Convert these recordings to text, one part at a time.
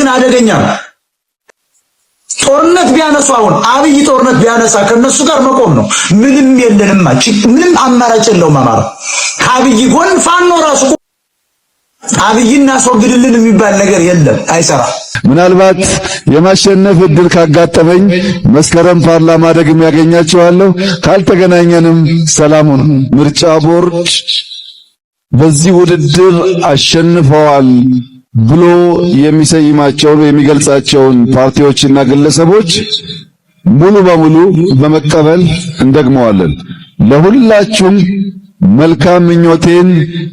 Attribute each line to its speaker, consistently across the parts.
Speaker 1: ግን አደገኛ ነው። ጦርነት ቢያነሱ አሁን አብይ ጦርነት ቢያነሳ ከነሱ ጋር መቆም ነው። ምንም የለንም ምንም አማራጭ የለውም። አማራ ከአብይ ጎን ፋኖ ራሱ አብይና አስወግድልን የሚባል ነገር የለም፣ አይሰራም።
Speaker 2: ምናልባት የማሸነፍ እድል ካጋጠመኝ መስከረም ፓርላማ ደግሜ ያገኛቸዋለሁ። ካልተገናኘንም ሰላሙን ምርጫ ቦርድ በዚህ ውድድር አሸንፈዋል ብሎ የሚሰይማቸውን የሚገልጻቸውን ፓርቲዎችና ግለሰቦች ሙሉ በሙሉ በመቀበል እንደግመዋለን። ለሁላችሁም መልካም ምኞቴን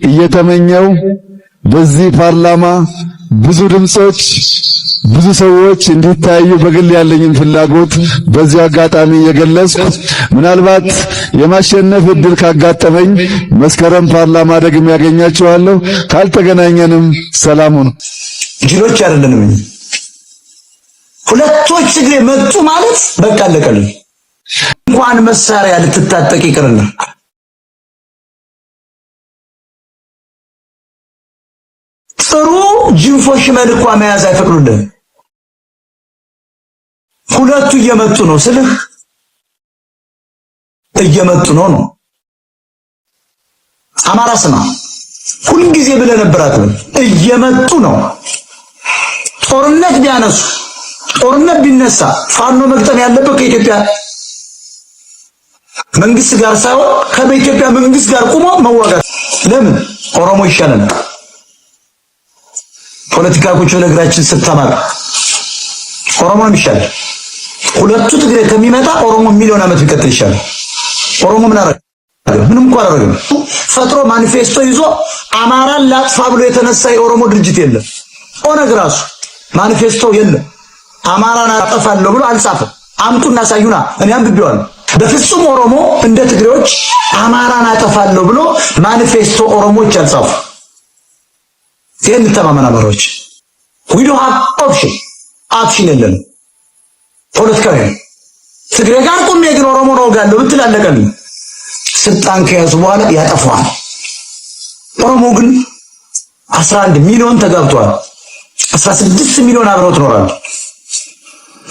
Speaker 2: እየተመኘው በዚህ ፓርላማ ብዙ ድምጾች ብዙ ሰዎች እንዲታዩ በግል ያለኝን ፍላጎት በዚህ አጋጣሚ የገለጽኩ ምናልባት የማሸነፍ እድል ካጋጠመኝ መስከረም ፓርላማ ደግሜ ያገኛቸዋለሁ። ካልተገናኘንም ሰላሙን
Speaker 1: ጅሎች አይደለንም። ሁለቶች ትግሬ መጡ ማለት በቃ አለቀልን። እንኳን መሳሪያ ልትታጠቅ ይቅርና ጥሩ ጅንፎሽ መልኳ መያዝ አይፈቅዱልን። ሁለቱ እየመጡ ነው ስልህ እየመጡ ነው። አማራ ስማ ሁልጊዜ ብለህ ነበራት እየመጡ ነው። ጦርነት ቢያነሱ ጦርነት ቢነሳ ፋኖ መግጠም ያለበት ከኢትዮጵያ መንግስት ጋር ሳይሆን ከኢትዮጵያ መንግስት ጋር ቆሞ መዋጋት። ለምን ኦሮሞ ይሻለናል። ፖለቲካ ቁጭ ለግራችን ስተማር ኦሮሞ ነው የሚሻለው። ሁለቱ ትግሬ ከሚመጣ ኦሮሞ ሚሊዮን ዓመት ቢቀጥል ይሻላል። ኦሮሞ ምን አረገ? ምንም እንኳን አረገ ፈጥሮ ማኒፌስቶ ይዞ አማራን ላጥፋ ብሎ የተነሳ የኦሮሞ ድርጅት የለም። ኦነግ ራሱ ማኒፌስቶ የለም። አማራን አጠፋለሁ ብሎ አልጻፈም። አምጡና ሳዩና እኔ አንብቤዋለሁ። በፍጹም ኦሮሞ እንደ ትግሬዎች አማራን አጠፋለሁ ብሎ ማኒፌስቶ ኦሮሞዎች አልጻፉ። ይሄን ተማመና አማራዎች we don't have option የለም። ፖለቲካዊ ትግሬ ጋር ቆሜ ግን ኦሮሞ ነው ጋለው ብትላለቀን ስልጣን ከያዙ በኋላ ያጠፋዋል። ኦሮሞ ግን 11 ሚሊዮን ተጋብቷል። 16 ሚሊዮን አብረው ትኖራል።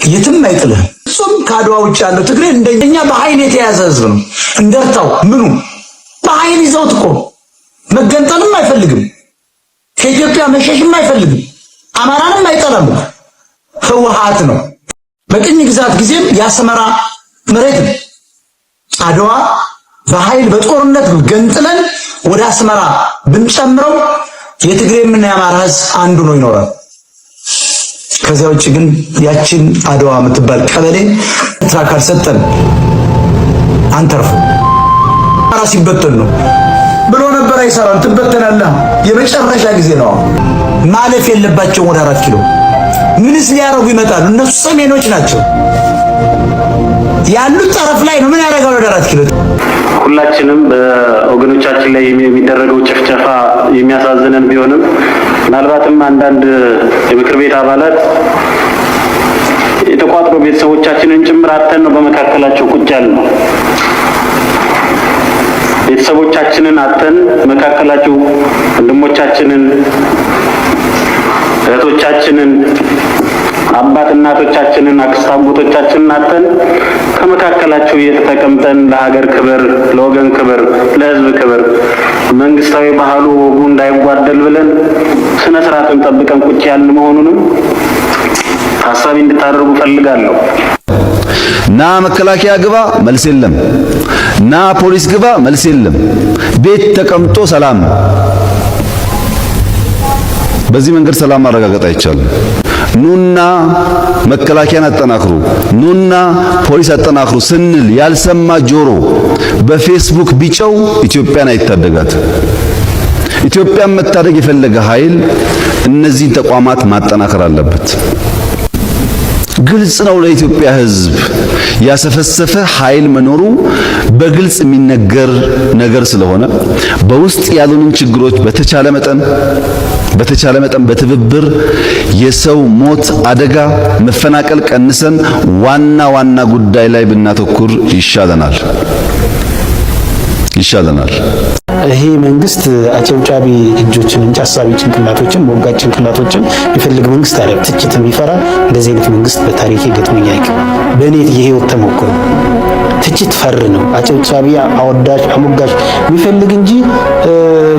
Speaker 1: የትም አይጥልህም። እሱም ካድዋ ውጭ ያለው ትግሬ እንደኛ በኃይል የተያዘ ህዝብ ነው። እንደርታው ምኑ በኃይል ይዘውት እኮ መገንጠልም አይፈልግም። ከኢትዮጵያ መሸሽም አይፈልግም። አማራንም አይጠላም። ህወሓት ነው። በቅኝ ግዛት ጊዜም ያስመራ መሬት ነው። አድዋ በኃይል በጦርነት ገንጥለን ወደ አስመራ ብንጨምረው የትግሬና የአማራ ህዝብ አንዱ ነው ይኖራል። ከዚያ ውጭ ግን ያችን አድዋ የምትባል ቀበሌ ትራካር ሰጠን አንተርፍ አማራ ሲበተን ነው ብሎ ነበር። አይሰራም። ትበተናለህ። የመጨረሻ ጊዜ ነው። ማለፍ የለባቸው ወደ 4 ኪሎ ምንስ ሊያረጉ ይመጣሉ? እነሱ ሰሜኖች ናቸው ያሉት ጠረፍ ላይ ነው። ምን ያደርጋሉ ወደ 4 ኪሎ?
Speaker 3: ሁላችንም በወገኖቻችን ላይ የሚደረገው ጭፍጨፋ የሚያሳዝነን ቢሆንም ምናልባትም አንዳንድ የምክር ቤት አባላት የተቋጥሮ ቤተሰቦቻችንን ጭምር አተን ነው በመካከላቸው ቁጭ ያልነው። ቤተሰቦቻችንን አተን መካከላቸው ወንድሞቻችንን እህቶቻችንን አባት እናቶቻችንን አክስት አጎቶቻችንን አተን ከመካከላቸው እየተቀምጠን ለሀገር ክብር፣ ለወገን ክብር፣ ለህዝብ ክብር መንግስታዊ ባህሉ ወጉ እንዳይጓደል ብለን ስነ ስርዓትን ጠብቀን ቁጭ ያልን መሆኑንም ሐሳቢ እንድታደርጉ ፈልጋለሁ።
Speaker 2: ና መከላከያ ግባ መልስ የለም። ና ፖሊስ ግባ መልስ የለም። ቤት ተቀምጦ ሰላም። በዚህ መንገድ ሰላም ማረጋገጥ አይቻልም። ኑና መከላከያን አጠናክሩ፣ ኑና ፖሊስ አጠናክሩ ስንል ያልሰማ ጆሮ በፌስቡክ ቢጨው ኢትዮጵያን አይታደጋት። ኢትዮጵያን መታደግ የፈለገ ኃይል እነዚህን ተቋማት ማጠናከር አለበት። ግልጽ ነው ለኢትዮጵያ ሕዝብ ያሰፈሰፈ ኃይል መኖሩ በግልጽ የሚነገር ነገር ስለሆነ በውስጥ ያሉንን ችግሮች በተቻለ መጠን በትብብር የሰው ሞት፣ አደጋ፣ መፈናቀል ቀንሰን ዋና ጉዳይ ላይ ብናተኩር ይሻለናል።
Speaker 4: ይሄ መንግስት አጨብጫቢ እጆችን እንጂ አሳቢ ጭንቅላቶችን ሞጋጭ ጭንቅላቶችን ይፈልግ መንግስት አይደለም። ትችት የሚፈራ እንደዚህ አይነት መንግስት በታሪክ ገጥሞኝ አያውቅም። በእኔ የህይወት ተሞክሮ ትችት ፈር ነው። አጨብጫቢ አወዳሽ አሞጋሽ የሚፈልግ እንጂ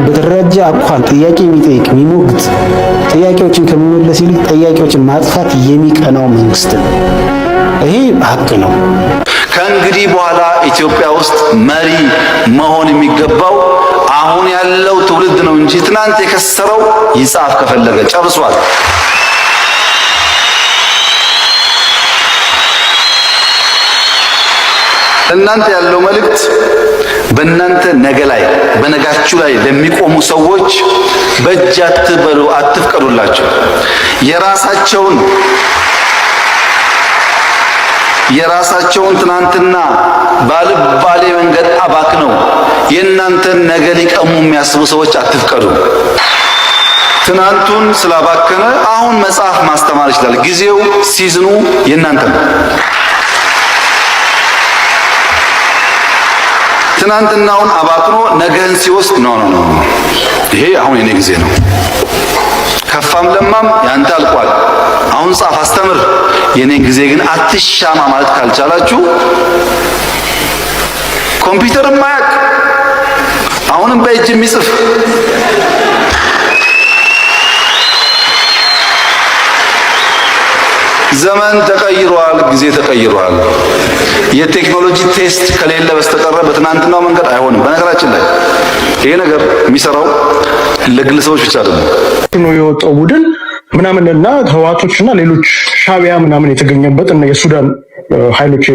Speaker 4: በተደራጀ አኳን ጥያቄ የሚጠይቅ የሚሞግት ጥያቄዎችን ከሚመለስ ይልቅ ጥያቄዎችን ማጥፋት የሚቀናው መንግስት ነው። ይሄ ሀቅ ነው።
Speaker 2: ከእንግዲህ በኋላ ኢትዮጵያ ውስጥ መሪ መሆን የሚገባው አሁን ያለው ትውልድ ነው እንጂ ትናንት የከሰረው ይጻፍ ከፈለገ ጨርሷል። እናንተ ያለው መልእክት በእናንተ ነገ ላይ በነጋችሁ ላይ ለሚቆሙ ሰዎች በእጅ አትበሉ፣ አትፍቀዱላቸው። የራሳቸውን ትናንትና ባልባሌ መንገድ አባክነው የእናንተን ነገ ሊቀሙ የሚያስቡ ሰዎች አትፍቀዱ። ትናንቱን ስላባከነ አሁን መጽሐፍ ማስተማር ይችላል። ጊዜው ሲዝኑ የእናንተ ነው። ትናንትናውን አባክኖ ነገን ሲወስድ ነው። ይሄ አሁን የኔ ጊዜ ነው። ከፋም ለማም ያንተ አልቋል። አሁን ጻፍ፣ አስተምር፣ የኔን ጊዜ ግን አትሻማ ማለት ካልቻላችሁ ኮምፒውተር ማያቅ አሁንም በእጅ የሚጽፍ ዘመን ተቀይሯል፣ ጊዜ ተቀይሯል። የቴክኖሎጂ ቴስት ከሌለ በስተቀር በትናንትናው መንገድ አይሆንም። በነገራችን ላይ ይሄ ነገር የሚሰራው ለግለሰቦች ብቻ አይደለም
Speaker 5: ነው የወጣው ቡድን ምናምንና ህዋቶችና ሌሎች ሻቢያ ምናምን የተገኘበት እና የሱዳን ኃይሎች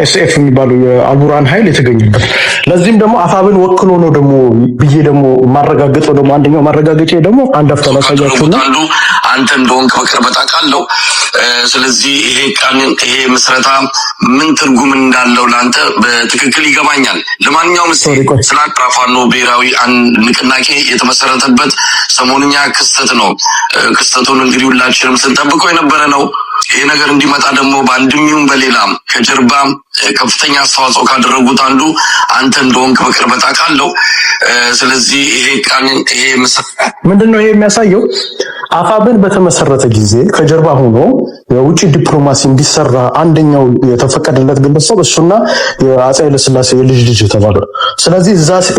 Speaker 5: ኤስኤፍ የሚባሉ የአልቡራን ኃይል የተገኘበት ለዚህም ደግሞ አፋብን ወክሎ ነው ደግሞ ብዬ ደግሞ ማረጋገጠው ደግሞ አንደኛው ማረጋገጫ ደግሞ አንድ አፍታ ላሳያችሁና
Speaker 6: አንተ እንደሆንክ በቅርበት አውቃለሁ። ስለዚህ ይሄ ምስረታ ምን ትርጉም እንዳለው ላንተ በትክክል ይገባኛል። ለማንኛውም ስለ ፋኖ ብሔራዊ ንቅናቄ የተመሰረተበት ሰሞንኛ ክስተት ነው። ክስተቱን እንግዲህ ሁላችንም ስንጠብቀው የነበረ ነው። ይሄ ነገር እንዲመጣ ደግሞ በአንድም ይሁን በሌላም ከጀርባ ከፍተኛ አስተዋጽኦ ካደረጉት አንዱ አንተ እንደሆንክ በቅርበት አውቃለሁ። ስለዚህ ይሄ
Speaker 5: ምንድነው ይሄ የሚያሳየው? አፋብን በተመሰረተ ጊዜ ከጀርባ ሆኖ የውጭ ዲፕሎማሲ እንዲሰራ አንደኛው የተፈቀደለት ግለሰብ እሱና የአፄ ኃይለ ሥላሴ የልጅ ልጅ የተባለው። ስለዚህ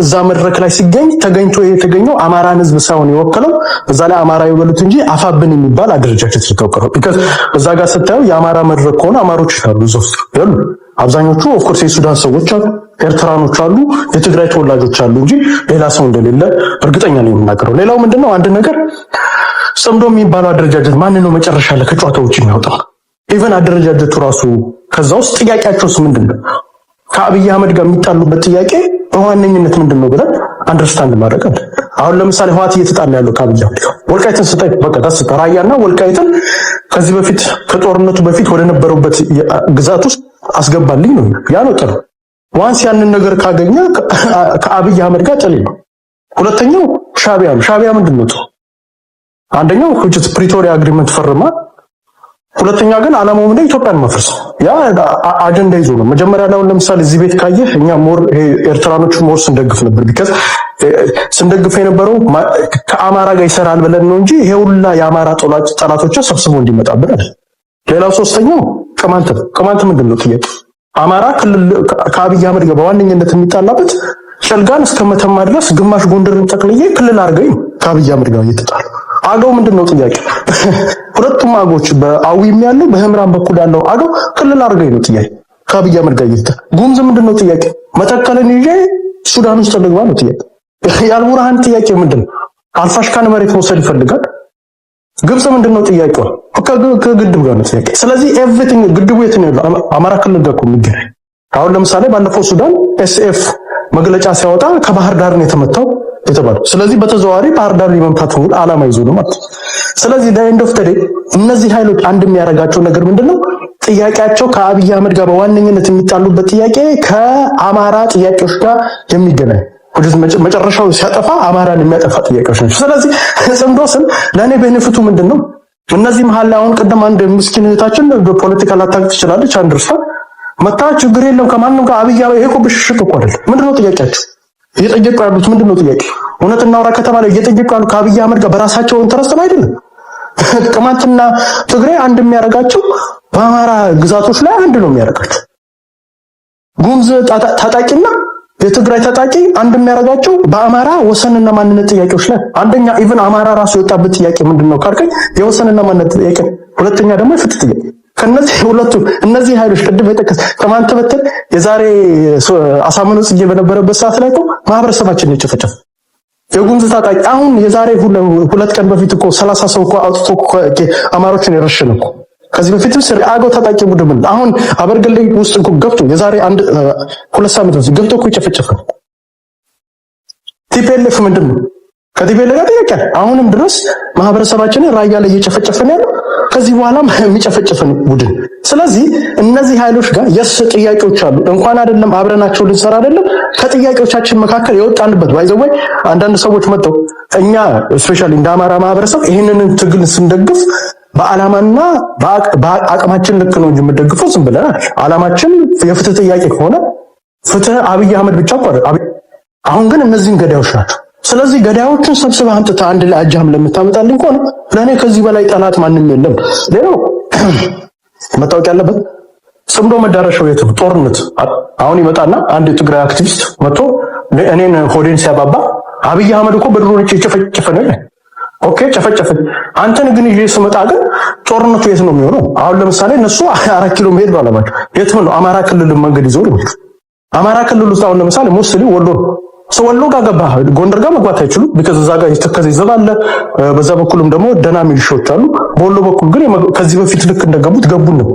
Speaker 5: እዛ መድረክ ላይ ሲገኝ ተገኝቶ የተገኘው አማራን ህዝብ ሳይሆን የወከለው እዛ ላይ አማራ ይበሉት እንጂ አፋብን የሚባል አደረጃጀት ተወከለው። ቢካዝ እዛ ጋር ስታዩ የአማራ መድረክ ሆነ አማሮች አሉ እዛ ውስጥ ያሉ አብዛኞቹ ኦፍኮርስ የሱዳን ሰዎች አሉ፣ ኤርትራኖች አሉ፣ የትግራይ ተወላጆች አሉ እንጂ ሌላ ሰው እንደሌለ እርግጠኛ ነኝ የምናገረው። ሌላው ምንድነው አንድ ነገር ጽምዶ የሚባለው አደረጃጀት ማን ነው መጨረሻ ላይ ከጨዋታው ውጪ የሚያወጣው? ኢቨን አደረጃጀቱ ራሱ ከዛ ውስጥ ጥያቄያቸውስ ምንድነው? ከአብይ አህመድ ጋር የሚጣሉበት ጥያቄ በዋነኝነት ምንድነው ብለን አንደርስታንድ ማድረግ አለ። አሁን ለምሳሌ ህዋት እየተጣላ ያለው ከአብይ አህመድ ጋር ወልቃይትን ስጠይ በቃ ታስተ ራያና ወልቃይትን ከዚህ በፊት ከጦርነቱ በፊት ወደ ነበሩበት ግዛት ውስጥ አስገባልኝ ነው ያ ነው ጥሩ። ዋንስ ያንን ነገር ካገኘ ከአብይ አህመድ ጋር ጥል ነው። ሁለተኛው ሻቢያ ነው። ሻቢያ ምንድነው? አንደኛው ፕሪቶሪያ አግሪመንት ፈርማ፣ ሁለተኛ ግን አላማው ምንድነው? ኢትዮጵያን ማፍረስ። ያ አጀንዳ ይዞ ነው። መጀመሪያ ላይ ለምሳሌ እዚህ ቤት ካየህ እኛ ሞር ኤርትራኖቹ ሞር ስንደግፍ ነበር። ቢካዝ ስንደግፍ የነበረው ከአማራ ጋር ይሰራል ብለን ነው እንጂ ይሄ ሁላ የአማራ ጠላቶችን ሰብስቦ እንዲመጣብን አይደል። ሌላው ሶስተኛው ቅማንት ምንድነው ጥያቄ? አማራ ክልል ከአብይ አህመድ ጋር በዋነኝነት የሚጣላበት ሸልጋን እስከ መተማ ድረስ ግማሽ ጎንደርን ጠቅልዬ ክልል አድርገኝ ከአብይ አህመድ ጋር እየተጣሉ አገው ምንድነው ጥያቄ? ሁለቱም አገዎች በአዊም ያለው በህምራን በኩል ያለው አገው ክልል አድርገኝ ነው ጥያቄ ከአብይ አህመድ ጋር እየተጣሉ። ጉምዝ ምንድነው ጥያቄ? መተከልን ይዤ ሱዳን ውስጥ ልግባ ነው ጥያቄ። የአልቡርሃን ጥያቄ ምንድነው? አልፋሽካን መሬት መውሰድ ይፈልጋል። ግብጽ ምንድነው ጥያቄው? ከግድብ ጋር ነው ጥያቄ። ስለዚህ ኤቭሪቲንግ ግድቡ የት ነው ያለው? አማራ ክልል ጋር እኮ የሚገናኝ። አሁን ለምሳሌ ባለፈው ሱዳን ኤስኤፍ መግለጫ ሲያወጣ ከባህር ዳር ነው የተመታው የተባለው። ስለዚህ በተዘዋዋሪ ባህር ዳር የመምታት ሁሉ ዓላማ ይዞ ነው ማለት። ስለዚህ ኤንድ ኦፍ ዘ ዴይ እነዚህ ኃይሎች አንድ የሚያደርጋቸው ነገር ምንድነው? ጥያቄያቸው ከአብይ አህመድ ጋር በዋነኝነት የሚጣሉበት ጥያቄ ከአማራ ጥያቄዎች ጋር የሚገናኝ መጨረሻው ሲያጠፋ አማራን የሚያጠፋ ጥያቄዎች ናቸው። ስለዚህ ጽምዶስን ለእኔ ቤኔፊቱ ምንድነው? እነዚህ መሀል ላይ አሁን ቅድም አንድ ምስኪን እህታችን በፖለቲካል አታክ ትችላለች አንደርስታንድ መታ ችግር የለም ከማንም ጋር አብይ ይሄ እኮ ብሽሽቅ እኮ አይደለም። ምንድነው ጥያቄያቸው? እየጠየቁ ያሉት ምንድነው ጥያቄ? እውነት እናውራ ከተባለ እየጠየቁ ያሉት ከአብይ አህመድ ጋር በራሳቸው ኢንተረስት አይደለም። ቅማንትና ትግራይ አንድ የሚያደርጋቸው በአማራ ግዛቶች ላይ አንድ ነው የሚያደርጋቸው። ጉምዝ ታጣቂና የትግራይ ታጣቂ አንድ የሚያደርጋቸው በአማራ ወሰንና ማንነት ጥያቄዎች ላይ አንደኛ ኢቭን አማራ ራሱ የወጣበት ጥያቄ ምንድነው ካልከኝ የወሰንና ማንነት ጥያቄ፣ ሁለተኛ ደግሞ የፍትህ ጥያቄ። ከነዚህ ሁለቱ እነዚህ ኃይሎች ቅድም የጠቀስ ከማን ተበተን የዛሬ አሳምነው ጽጌ በነበረበት ሰዓት ላይ እኮ ማህበረሰባችን የጨፈጨፈ የጉምዝ ታጣቂ አሁን የዛሬ ሁለት ቀን በፊት እኮ 30 ሰው እኮ አውጥቶ አማሮችን የረሸነ እኮ ከዚህ በፊትም አገው ታጣቂ ቡድን አሁን አበርገሌ ውስጥ እኮ ገብቶ የዛሬ ሁለት ሳምንት በፊት ገብቶ እኮ የጨፈጨፈ ቲፒኤልኤፍ ምንድነው ከቲፒኤልኤፍ ጋር ጥያቄ አሁንም ድረስ ማህበረሰባችንን ራያ ላይ እየጨፈጨፈን ያለው ከዚህ በኋላ የሚጨፈጨፈን ቡድን። ስለዚህ እነዚህ ኃይሎች ጋር ጥያቄዎች አሉ። እንኳን አይደለም አብረናቸው ልንሰራ አይደለም ከጥያቄዎቻችን መካከል የወጣንበት ባይዘው አንዳንድ ሰዎች መጥተው እኛ ስፔሻሊ እንደ አማራ ማህበረሰብ ይህንን ትግል ስንደግፍ በዓላማና በአቅማችን ልክ ነው እንጂ የምደግፈው ዝም ብለን አይደል። ዓላማችን የፍትህ ጥያቄ ከሆነ ፍትህ አብይ አህመድ ብቻ ቆረ። አሁን ግን እነዚህን ገዳዮች ናቸው። ስለዚህ ገዳዮችን ሰብስበህ አምጥተህ አንድ ላይ አጃም ለምታመጣልኝ ከሆነ ለኔ ከዚህ በላይ ጠላት ማንም የለም። ሌላው መታወቅ ያለበት ጽምዶ መዳረሻው የት ነው? ጦርነት። አሁን ይመጣና አንድ የትግራይ አክቲቪስት መጥቶ እኔን ሆዴን ሲያባባ አብይ አህመድ እኮ በድሮን እየጨፈጨፈ ነው። ኦኬ ጨፈጨፈ። አንተን ግን ይዤ ስመጣ ግን ጦርነቱ የት ነው የሚሆነው? አሁን ለምሳሌ እነሱ 4 ኪሎ ሜትር ነው አለማቸው። የት ነው? አማራ ክልል መንገድ ይዘው ነው። አማራ ክልል ውስጥ አሁን ለምሳሌ ሞስሊ ወሎ ወሎ ጋር ገባ ጎንደር ጋር መግባት አይችሉም። ቢካዝ እዛ ጋር የተከዘ ይዘባለ በዛ በኩልም ደግሞ ደና ሚሊሾች አሉ። በወሎ በኩል ግን ከዚህ በፊት ልክ እንደገቡት ገቡ ነው።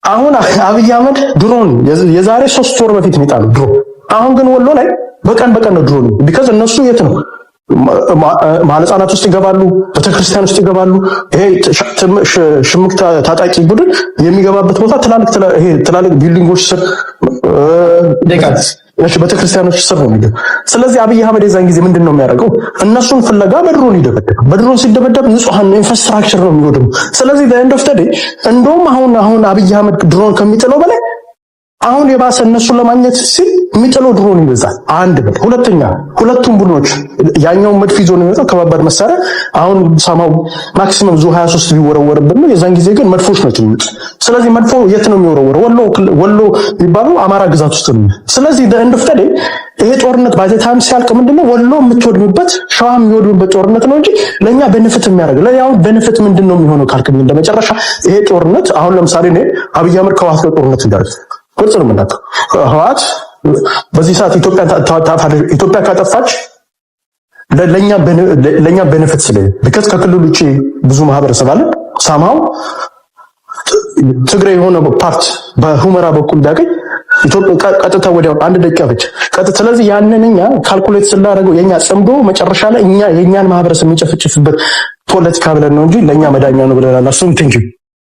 Speaker 5: አሁን አብይ አህመድ ድሮን የዛሬ 3 ወር በፊት ነው ድሮን። አሁን ግን ወሎ ላይ በቀን ነው ድሮን። ቢካዝ እነሱ የት ነው ማህፀናት ውስጥ ይገባሉ፣ ቤተክርስቲያን ውስጥ ይገባሉ። ይሄ ሽምቅ ታጣቂ ቡድን የሚገባበት ቦታ ትላልቅ ቢልዲንጎች ስር ቤተክርስቲያኖች ስር ነው የሚገባው። ስለዚህ አብይ አህመድ የዛን ጊዜ ምንድነው የሚያደርገው? እነሱን ፍለጋ በድሮን ይደበደባል። በድሮን ሲደበደብ ንጹሃን ኢንፍራስትራክቸር ነው የሚወድሙ። ስለዚህ በኤንድ ኦፍ ዘ ዴይ እንደውም አሁን አብይ አህመድ ድሮን ከሚጥለው በላይ አሁን የባሰ እነሱን ለማግኘት ሲል የሚጥለው ድሮን ይበዛል። አንድ በት ሁለተኛ ሁለቱም ቡድኖች ያኛው መድፍ ይዞ ነው የሚመጣው ከባባድ መሳሪያ። አሁን ሳማው ማክሲመም ዙ 23 ቢወረወርብን ነው። የዛን ጊዜ ግን መድፎች ናቸው የሚመጡት። ስለዚህ መድፎ የት ነው የሚወረወረው? ወሎ የሚባለው አማራ ግዛት ውስጥ ነው። ስለዚህ ኤንድ ኦፍ ዘ ዴይ ይሄ ጦርነት ባይ ዘ ታይም ሲያልቅ ምንድነው ወሎ የምትወድምበት ሸዋ የሚወድምበት ጦርነት ነው እንጂ ለኛ ቤኔፊት የሚያደርግ ለያው ቤኔፊት ምንድነው የሚሆነው ካልከኝ እንደመጨረሻ ይሄ ጦርነት አሁን ለምሳሌ ነው አብይ አህመድ ከዋት ጦርነት እንዳደረገ ቁርጥ ነው ማለት ህወሓት በዚህ ሰዓት ኢትዮጵያ ካጠፋች ለኛ ቤኔፊት ስለ ቢካዝ ከክልሉ ውጪ ብዙ ማህበረሰብ አለ። ሳማው ትግራይ የሆነ ፓርት በሁመራ በኩል ቢያገኝ ኢትዮጵያ ቀጥታ ወዲያው 1 ደቂቃ ብቻ ቀጥታ። ስለዚህ ያንን እኛ ካልኩሌት ስላደረገው የኛ ጽምዶ መጨረሻ ላይ እኛ የኛን ማህበረሰብ የሚጨፍጭፍበት ፖለቲካ ብለን ነው እንጂ ለኛ መዳኛ ነው ብለን አላስብም። ቴንኪው